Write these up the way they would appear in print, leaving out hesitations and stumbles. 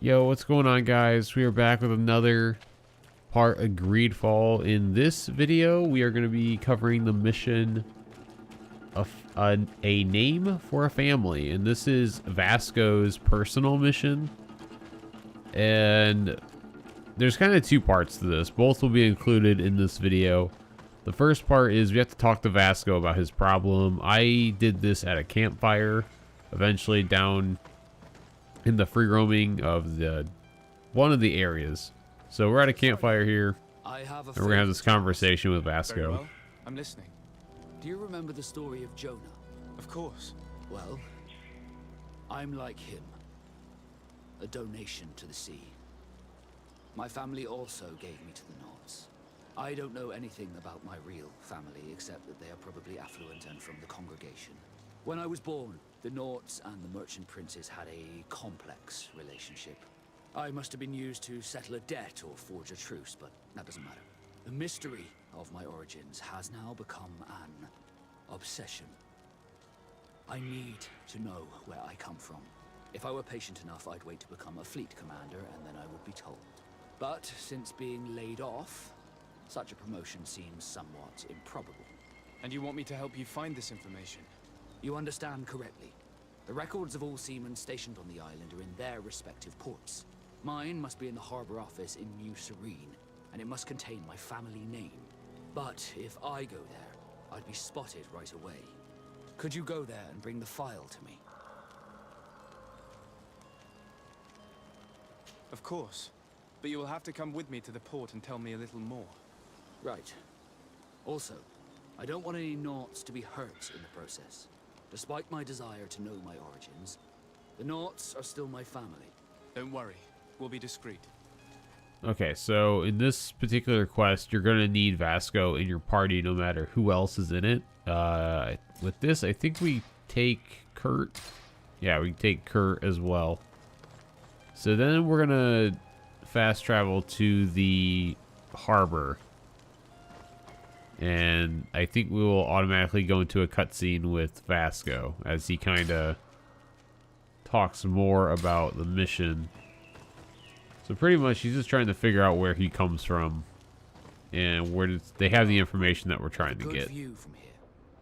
Yo, what's going on, guys? We are back with another part of Greedfall. In this video, we are going to be covering the mission of a name for a family, and this is Vasco's personal mission. And there's kind of two parts to this. Both will be included in this video. The first part is we have to talk to Vasco about his problem. I did this at a campfire, eventually down in the free roaming of one of the areas. So we're at a campfire here, and we're gonna have this conversation with Vasco. Well. I'm listening. Do you remember the story of Jonah? Of course. Well, I'm like him. A donation to the sea. My family also gave me to the Nords. I don't know anything about my real family, except that they are probably affluent and from the congregation. When I was born, the Nords and the merchant princes had a complex relationship. I must have been used to settle a debt or forge a truce, but that doesn't matter. The mystery of my origins has now become an obsession. I need to know where I come from. If I were patient enough, I'd wait to become a fleet commander, and then I would be told. But since being laid off, such a promotion seems somewhat improbable. And you want me to help you find this information? You understand correctly. The records of all seamen stationed on the island are in their respective ports. Mine must be in the harbor office in New Serene, and it must contain my family name. But if I go there, I'd be spotted right away. Could you go there and bring the file to me? Of course. But you will have to come with me to the port and tell me a little more. Right. Also, I don't want any Naughts to be hurt in the process. Despite my desire to know my origins, the Naughts are still my family. Don't worry. We'll be discreet. Okay, so in this particular quest, you're gonna need Vasco in your party no matter who else is in it. With this, I think we take Kurt. Yeah, we take Kurt as well. So then we're gonna fast travel to the harbor. And I think we will automatically go into a cutscene with Vasco as he kind of talks more about the mission. So pretty much he's just trying to figure out where he comes from and where they have the information that we're trying to get. Good view from here.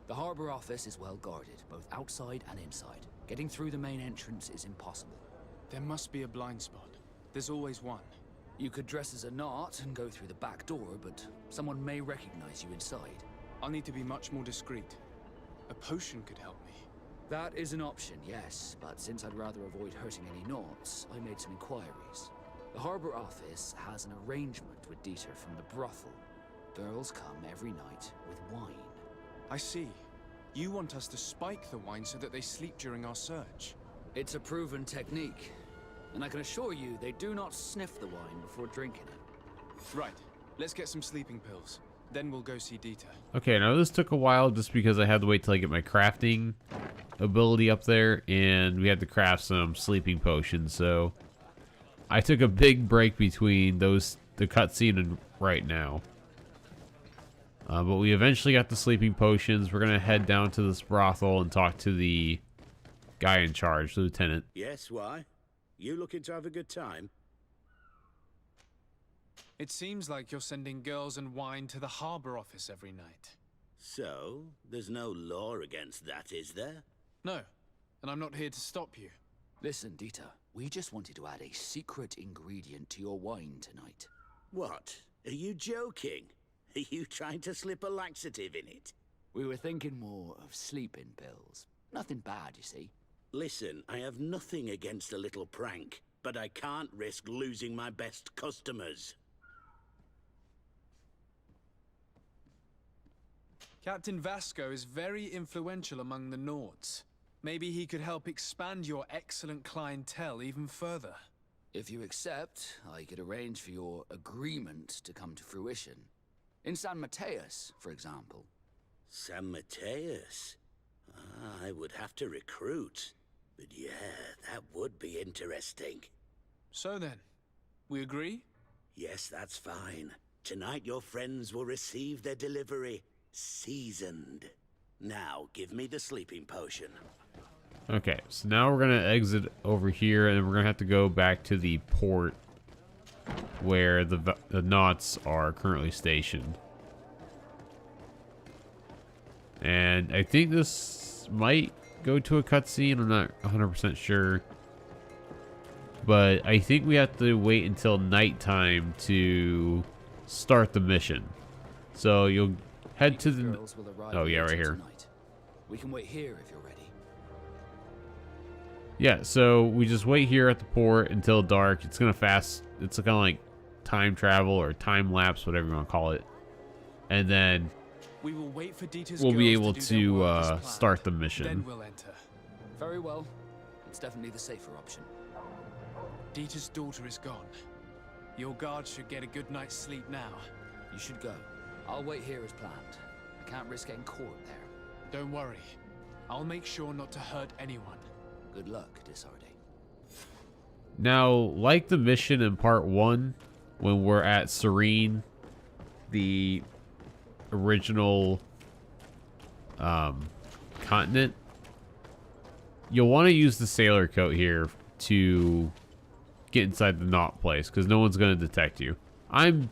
The harbor office is well guarded, both outside and inside. Getting through the main entrance is impossible. There must be a blind spot. There's always one. You could dress as a Naut and go through the back door, but someone may recognize you inside. I'll need to be much more discreet. A potion could help me. That is an option, yes, but since I'd rather avoid hurting any Nauts, I made some inquiries. The harbor office has an arrangement with Dieter from the brothel. Girls come every night with wine. I see. You want us to spike the wine so that they sleep during our search. It's a proven technique, and I can assure you they do not sniff the wine before drinking it. Right. Let's get some sleeping pills. Then we'll go see Dieter. Okay, now this took a while just because I had to wait till I get my crafting ability up there, and we had to craft some sleeping potions, so I took a big break between the cutscene and right now. But we eventually got the sleeping potions. We're gonna head down to this brothel and talk to the guy in charge, the lieutenant. Yes, why? You looking to have a good time? It seems like you're sending girls and wine to the harbor office every night. So, there's no law against that, is there? No, and I'm not here to stop you. Listen, Dieter, we just wanted to add a secret ingredient to your wine tonight. What? Are you joking? Are you trying to slip a laxative in it? We were thinking more of sleeping pills. Nothing bad, you see. Listen, I have nothing against a little prank, but I can't risk losing my best customers. Captain Vasco is very influential among the Nords. Maybe he could help expand your excellent clientele even further. If you accept, I could arrange for your agreement to come to fruition. In San Mateus, for example. San Mateus? I would have to recruit. But yeah, that would be interesting. So then, we agree? Yes, that's fine. Tonight your friends will receive their delivery. Seasoned. Now, give me the sleeping potion. Okay, so now we're gonna exit over here, and we're gonna have to go back to the port where the knots are currently stationed. And I think this might go to a cutscene. I'm not 100% sure, but I think we have to wait until nighttime to start the mission. So you'll head to the. Oh yeah, right here. We can wait here if you're ready. Yeah, so we just wait here at the port until dark. It's gonna fast. It's kind of like time travel or time lapse, whatever you want to call it. And then We will wait for Dieter's we'll be girls able to do their work as to planned. start the mission. Then we'll enter. Very well. It's definitely the safer option. Dieter's daughter is gone. Your guard should get a good night's sleep now. You should go. I'll wait here as planned. I can't risk getting caught there. Don't worry. I'll make sure not to hurt anyone. Good luck, Disarde. Now, like the mission in part 1, when we're at Serene, the original continent, you'll want to use the sailor coat here to get inside the knot place, because no one's going to detect you. I'm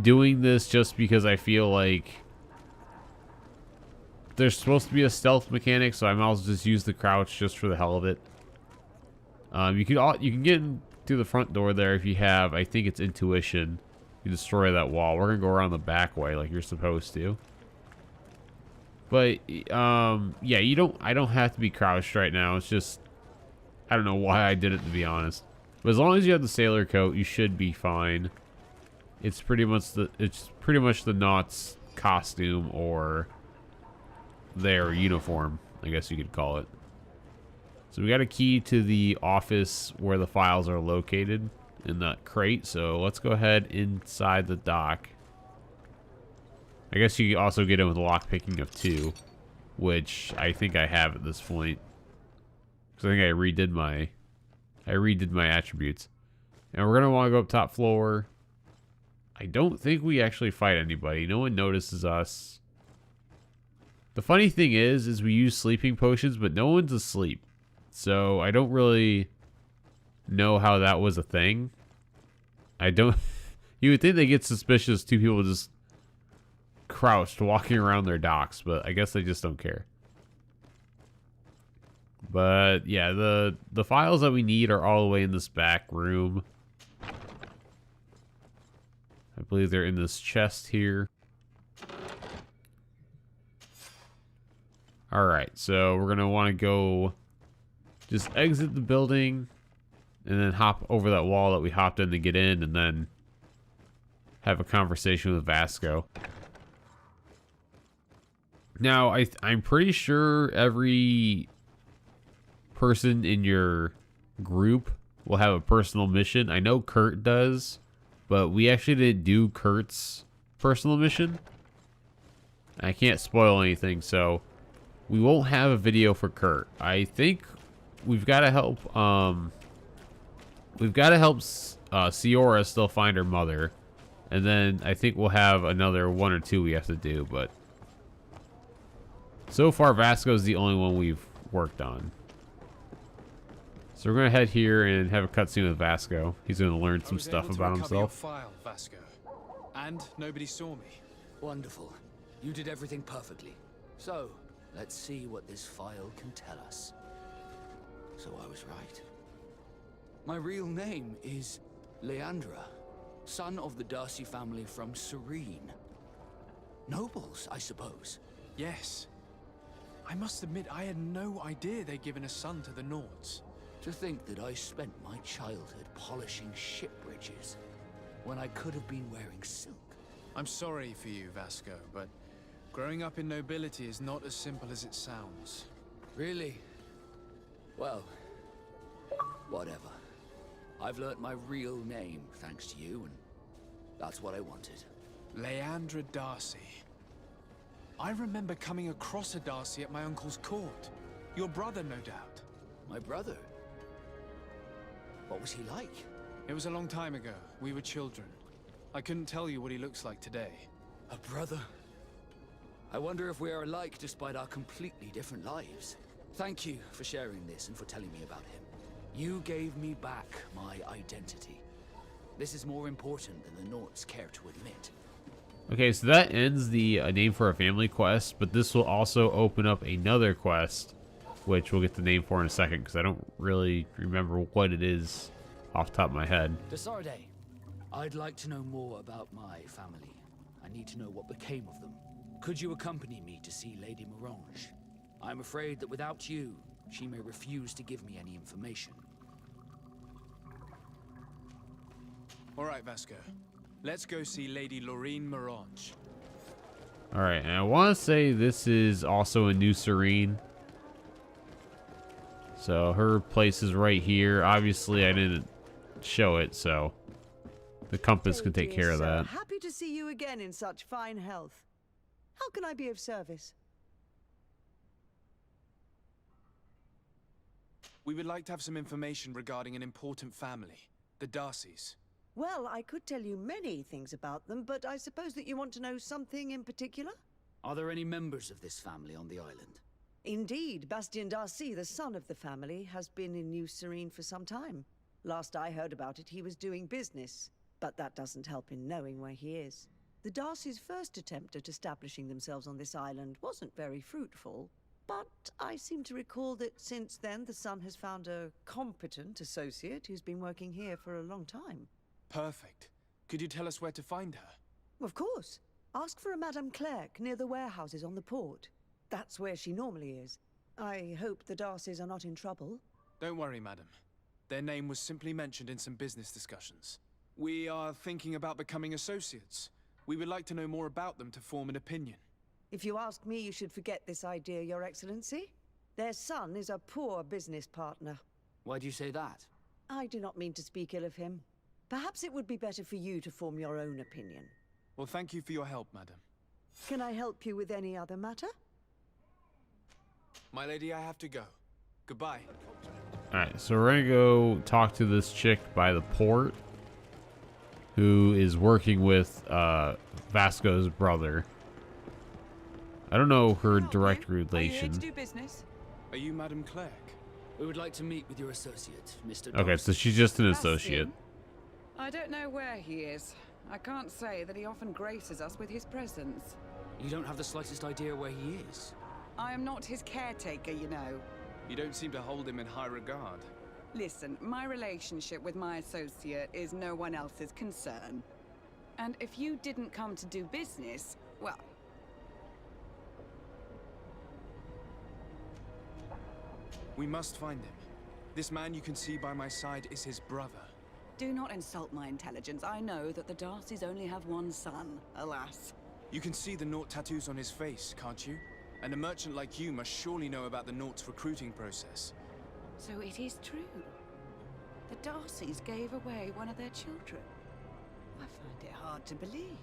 doing this just because I feel like there's supposed to be a stealth mechanic, so I might as well just use the crouch just for the hell of it. You can get in through the front door there if you have, I think it's intuition. You destroy that wall. We're gonna go around the back way like you're supposed to. But yeah, I don't have to be crouched right now. It's just I don't know why I did it, to be honest. But as long as you have the sailor coat, you should be fine. It's pretty much the Knots costume or their uniform, I guess you could call it. So we got a key to the office where the files are located in that crate. So let's go ahead inside the dock. I guess you also get in with lockpicking of 2, which I think I have at this point. Because I think I redid my attributes. And we're gonna want to go up top floor. I don't think we actually fight anybody. No one notices us. The funny thing is we use sleeping potions, but no one's asleep. So I don't really know how that was a thing. I don't. You would think they get suspicious 2 people just crouched walking around their docks, but I guess they just don't care. But yeah, the files that we need are all the way in this back room. I believe they're in this chest here. Alright, so we're going to want to go just exit the building and then hop over that wall that we hopped in to get in, and then have a conversation with Vasco. Now, I'm pretty sure every person in your group will have a personal mission. I know Kurt does, but we actually didn't do Kurt's personal mission. I can't spoil anything, so we won't have a video for Kurt. I think we've got to help Siora still find her mother, and then I think we'll have another 1 or 2 we have to do, but so far Vasco's the only one we've worked on. So we're gonna head here and have a cutscene with Vasco. He's gonna learn some stuff about himself. File, Vasco. And nobody saw me. Wonderful. You did everything perfectly. So, let's see what this file can tell us. So I was right. My real name is Leandra, son of the Darcy family from Serene. Nobles, I suppose. Yes. I must admit, I had no idea they'd given a son to the Nords. To think that I spent my childhood polishing ship bridges when I could have been wearing silk. I'm sorry for you, Vasco, but growing up in nobility is not as simple as it sounds. Really? Well, whatever. I've learnt my real name thanks to you, and that's what I wanted. Leandra Darcy. I remember coming across a Darcy at my uncle's court. Your brother, no doubt. My brother? What was he like? It was a long time ago. We were children. I couldn't tell you what he looks like today. A brother? I wonder if we are alike despite our completely different lives. Thank you for sharing this and for telling me about him. You gave me back my identity. This is more important than the Nords care to admit. Okay, so that ends the name for a family quest, but this will also open up another quest, which we'll get the name for in a second, because I don't really remember what it is off the top of my head. Desarde, I'd like to know more about my family. I need to know what became of them. Could you accompany me to see Lady Morange? I'm afraid that without you, she may refuse to give me any information. All right, Vasco. Let's go see Lady Lorene Morange. All right, and I want to say this is also a New Serene. So her place is right here. Obviously, I didn't show it, so the compass can take care of that. Happy to see you again in such fine health. How can I be of service? We would like to have some information regarding an important family, the Darcys. Well, I could tell you many things about them, but I suppose that you want to know something in particular? Are there any members of this family on the island? Indeed, Bastien Darcy, the son of the family, has been in New Serene for some time. Last I heard about it, he was doing business, but that doesn't help in knowing where he is. The Darcys' first attempt at establishing themselves on this island wasn't very fruitful, but I seem to recall that since then the son has found a competent associate who's been working here for a long time. Perfect. Could you tell us where to find her? Of course. Ask for a Madame Clerc near the warehouses on the port. That's where she normally is. I hope the Darcys are not in trouble. Don't worry, madam. Their name was simply mentioned in some business discussions. We are thinking about becoming associates. We would like to know more about them to form an opinion. If you ask me, you should forget this idea, Your Excellency. Their son is a poor business partner. Why do you say that? I do not mean to speak ill of him. Perhaps it would be better for you to form your own opinion. Well, thank you for your help, madam. Can I help you with any other matter? My lady, I have to go. Goodbye. Alright, so we're gonna go talk to this chick by the port who is working with Vasco's brother. I don't know her direct relation. Are you here to do business? Are you Madame Clerc? We would like to meet with your associate, Mr. Okay, so she's just an associate. I don't know where he is. I can't say that he often graces us with his presence. You don't have the slightest idea where he is? I am not his caretaker, you know. You don't seem to hold him in high regard. Listen, my relationship with my associate is no one else's concern. And if you didn't come to do business, well... We must find him. This man you can see by my side is his brother. Do not insult my intelligence. I know that the Darcys only have one son, alas. You can see the Naught tattoos on his face, can't you? And a merchant like you must surely know about the Naught's recruiting process. So it is true. The Darcys gave away one of their children. I find it hard to believe.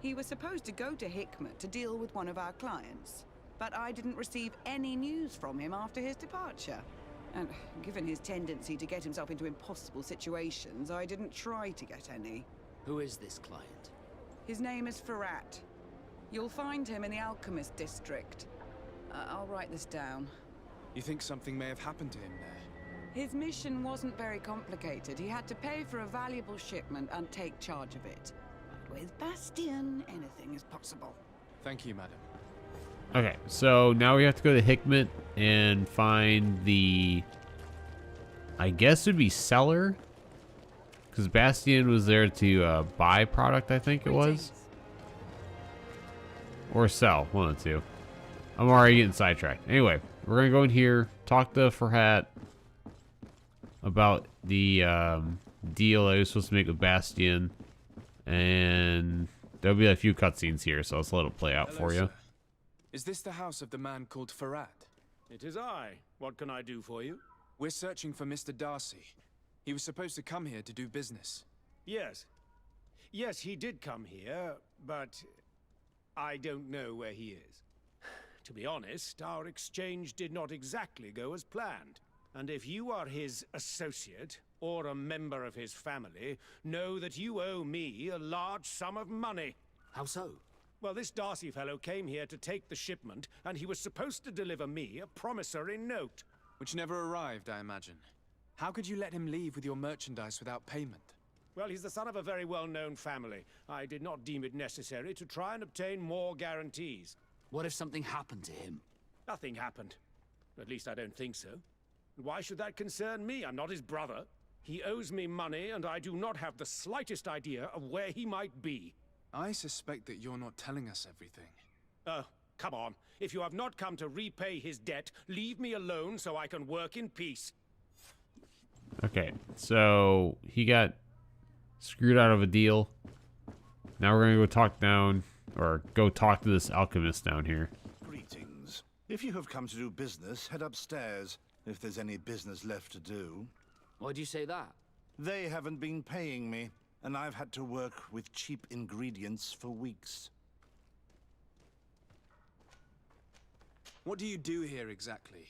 He was supposed to go to Hikmet to deal with one of our clients, but I didn't receive any news from him after his departure. And given his tendency to get himself into impossible situations, I didn't try to get any. Who is this client? His name is Ferrat. You'll find him in the Alchemist District. I'll write this down. You think something may have happened to him there? His mission wasn't very complicated. He had to pay for a valuable shipment and take charge of it. But with Bastien, anything is possible. Thank you, madam. Okay, so now we have to go to Hikmet and find the... I guess it would be seller? Because Bastien was there to buy product, I think it was. Or sell, one of the two. I'm already getting sidetracked. Anyway, we're going to go in here, talk to Ferhat about the deal I was supposed to make with Bastien. And there'll be a few cutscenes here, so let's let it play out for you. Sir. Is this the house of the man called Ferrat? It is I. What can I do for you? We're searching for Mr. Darcy. He was supposed to come here to do business. Yes. Yes, he did come here, but I don't know where he is. To be honest, our exchange did not exactly go as planned. And if you are his associate, or a member of his family, know that you owe me a large sum of money. How so? Well, this Darcy fellow came here to take the shipment, and he was supposed to deliver me a promissory note. Which never arrived, I imagine. How could you let him leave with your merchandise without payment? Well, he's the son of a very well-known family. I did not deem it necessary to try and obtain more guarantees. What if something happened to him? Nothing happened. At least I don't think so. Why should that concern me? I'm not his brother. He owes me money, and I do not have the slightest idea of where he might be. I suspect that you're not telling us everything. Oh, come on. If you have not come to repay his debt, leave me alone so I can work in peace. Okay, so he got screwed out of a deal. Now we're gonna go talk to this alchemist down here. Greetings. If you have come to do business, head upstairs, if there's any business left to do. Why'd you say that? They haven't been paying me, and I've had to work with cheap ingredients for weeks. What do you do here exactly?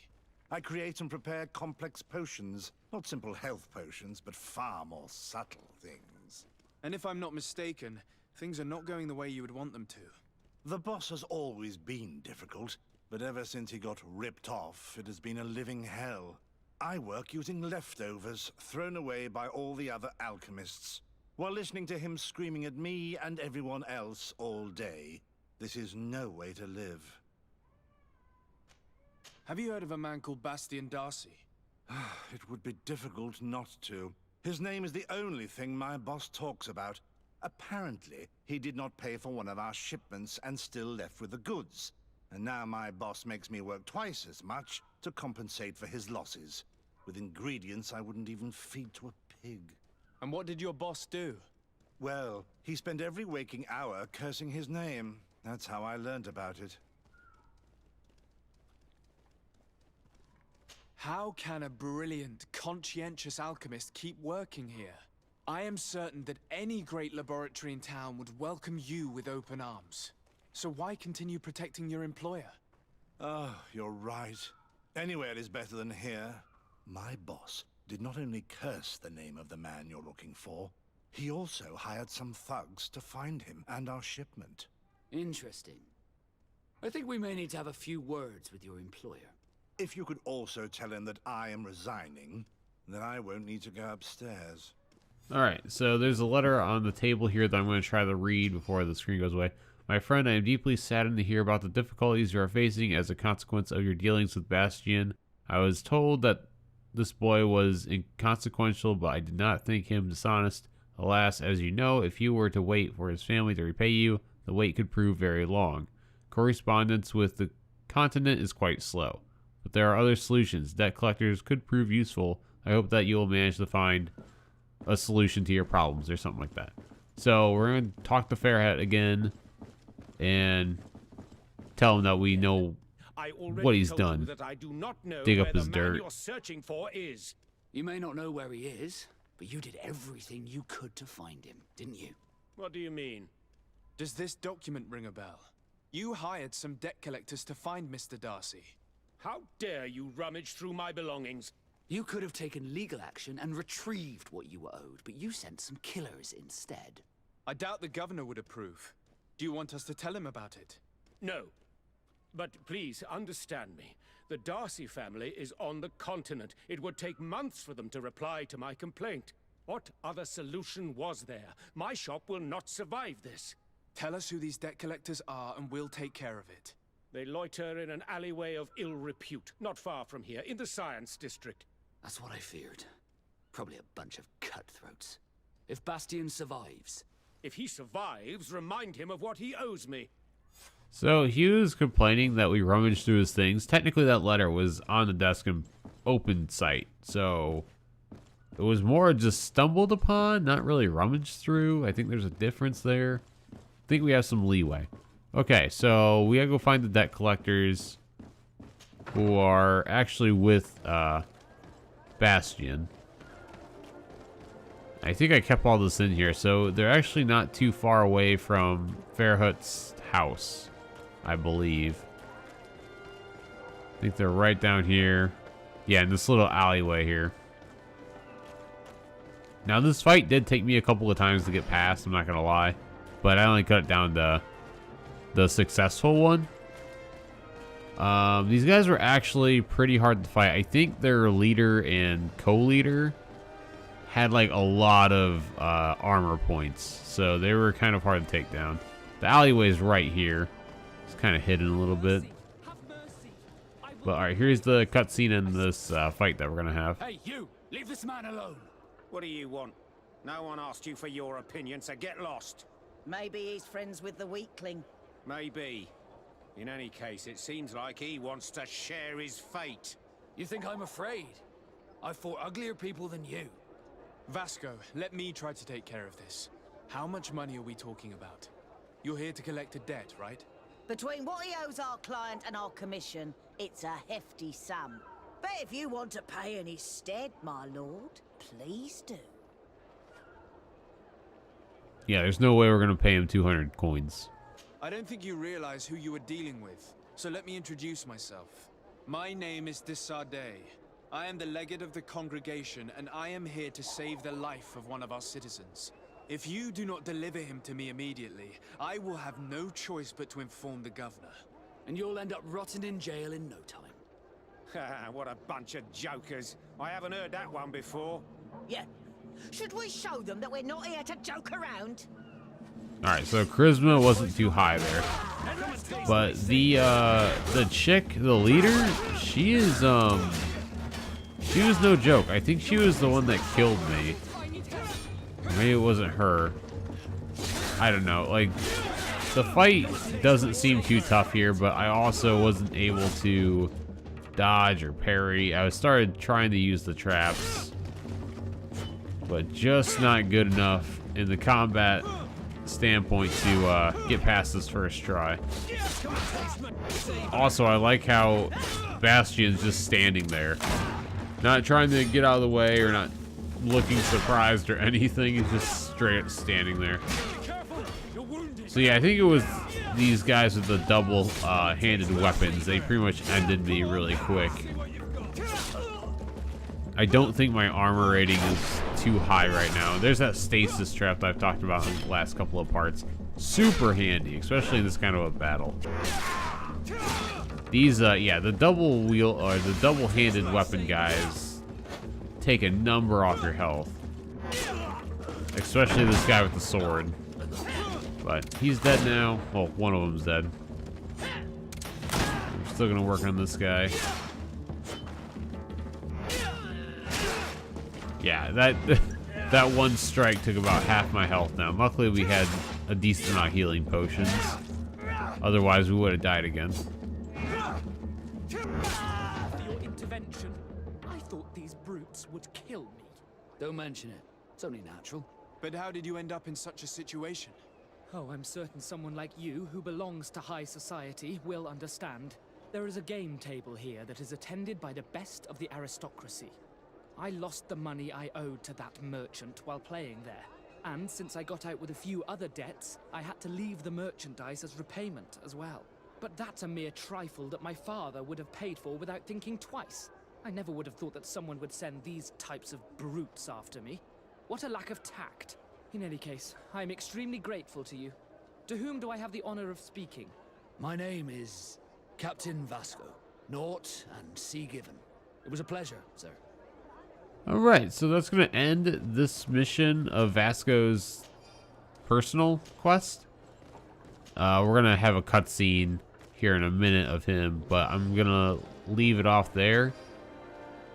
I create and prepare complex potions. Not simple health potions, but far more subtle things. And if I'm not mistaken, things are not going the way you would want them to. The boss has always been difficult, but ever since he got ripped off, it has been a living hell. I work using leftovers thrown away by all the other alchemists, while listening to him screaming at me and everyone else all day. This is no way to live. Have you heard of a man called Bastian Darcy? It would be difficult not to. His name is the only thing my boss talks about. Apparently, he did not pay for one of our shipments and still left with the goods. And now my boss makes me work twice as much to compensate for his losses. With ingredients I wouldn't even feed to a pig. And what did your boss do? Well, he spent every waking hour cursing his name. That's how I learned about it. How can a brilliant, conscientious alchemist keep working here? I am certain that any great laboratory in town would welcome you with open arms. So why continue protecting your employer? Oh, you're right. Anywhere is better than here. My boss did not only curse the name of the man you're looking for, he also hired some thugs to find him and our shipment. Interesting. I think we may need to have a few words with your employer. If you could also tell him that I am resigning, then I won't need to go upstairs. Alright, so there's a letter on the table here that I'm going to try to read before the screen goes away. My friend, I am deeply saddened to hear about the difficulties you are facing as a consequence of your dealings with Bastian. I was told that this boy was inconsequential, but I did not think him dishonest. Alas, as you know, if you were to wait for his family to repay you, the wait could prove very long. Correspondence with the continent is quite slow, but there are other solutions. Debt collectors could prove useful. I hope that you will manage to find a solution to your problems or something like that. So we're going to talk to Fairhat again and tell him that we know what he's done. That I do not know dig up where his the man dirt. you're searching for is. You may not know where he is, but you did everything you could to find him, didn't you? What do you mean? Does this document ring a bell? You hired some debt collectors to find Mr. Darcy. How dare you rummage through my belongings? You could have taken legal action and retrieved what you were owed, but you sent some killers instead. I doubt the governor would approve. Do you want us to tell him about it? No. But please understand me. The Darcy family is on the continent. It would take months for them to reply to my complaint. What other solution was there? My shop will not survive this. Tell us who these debt collectors are and we'll take care of it. They loiter in an alleyway of ill repute, not far from here, in the Science District. That's what I feared. Probably a bunch of cutthroats. If Bastian survives... If he survives, remind him of what he owes me. So he was complaining that we rummaged through his things. Technically, that letter was on the desk in open sight. So it was more just stumbled upon, not really rummaged through. I think there's a difference there. I think we have some leeway. Okay, so we gotta go find the debt collectors who are actually with Bastian. I think I kept all this in here, so they're actually not too far away from Fairhut's house, I believe. I think they're right down here. Yeah, in this little alleyway here. Now, this fight did take me a couple of times to get past, I'm not gonna lie. But I only cut it down to the successful one. These guys were actually pretty hard to fight. I think their leader and co-leader had like a lot of armor points, so they were kind of hard to take down. The alleyway's right here. It's kind of hidden a little bit. But all right, here's the cutscene in this fight that we're gonna have. Hey, you! Leave this man alone! What do you want? No one asked you for your opinion, so get lost. Maybe he's friends with the weakling. Maybe. In any case, it seems like he wants to share his fate. You think I'm afraid? I've fought uglier people than you. Vasco, let me try to take care of this. How much money are we talking about? You're here to collect a debt, right? Between what he owes our client and our commission, it's a hefty sum. But if you want to pay in his stead, my lord, please do. Yeah, there's no way we're gonna pay him 200 coins. I don't think you realize who you are dealing with, so let me introduce myself. My name is Desardet. I am the legate of the congregation, and I am here to save the life of one of our citizens. If you do not deliver him to me immediately, I will have no choice but to inform the governor. And you'll end up rotting in jail in no time. What a bunch of jokers. I haven't heard that one before. Yeah. Should we show them that we're not here to joke around? All right, so charisma wasn't too high there, but the chick, the leader, she was no joke. I think she was the one that killed me. Maybe it wasn't her. I don't know. Like, the fight doesn't seem too tough here, but I also wasn't able to dodge or parry. I started trying to use the traps, but just not good enough in the combat standpoint to get past this first try. Also, I like how Bastion's just standing there, not trying to get out of the way or not looking surprised or anything. He's just straight standing there. So yeah, I think it was these guys with the double handed weapons. They pretty much ended me really quick. I don't think my armor rating is too high right now. There's that stasis trap that I've talked about in the last couple of parts. Super handy, especially in this kind of a battle. These, yeah, the double wheel or the double-handed weapon guys take a number off your health. Especially this guy with the sword. But he's dead now. Well, one of them's dead. We're still gonna work on this guy. Yeah, that one strike took about half my health now. Luckily, we had a decent amount of healing potions. Otherwise, we would have died again. For your intervention, I thought these brutes would kill me. Don't mention it. It's only natural. But how did you end up in such a situation? Oh, I'm certain someone like you, who belongs to high society, will understand. There is a game table here that is attended by the best of the aristocracy. I lost the money I owed to that merchant while playing there. And since I got out with a few other debts, I had to leave the merchandise as repayment as well. But that's a mere trifle that my father would have paid for without thinking twice. I never would have thought that someone would send these types of brutes after me. What a lack of tact. In any case, I am extremely grateful to you. To whom do I have the honor of speaking? My name is Captain Vasco. Naught and Sea Given. It was a pleasure, sir. Alright, so that's going to end this mission of Vasco's personal quest. We're going to have a cutscene here in a minute of him, but I'm going to leave it off there.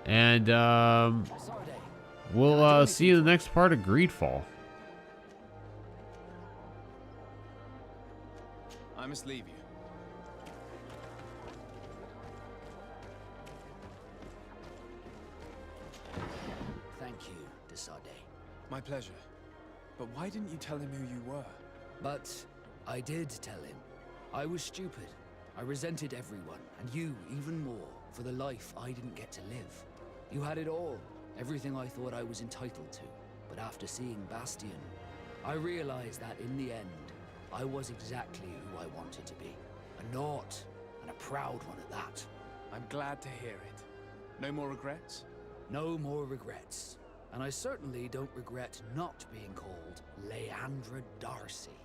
And we'll see you in the next part of Greedfall. I must leave you. Thank you, Desardet. My pleasure. But why didn't you tell him who you were? But I did tell him. I was stupid. I resented everyone, and you even more, for the life I didn't get to live. You had it all, everything I thought I was entitled to. But after seeing Bastion, I realized that in the end, I was exactly who I wanted to be. A Naut, and a proud one at that. I'm glad to hear it. No more regrets? No more regrets. And I certainly don't regret not being called Leandra Darcy.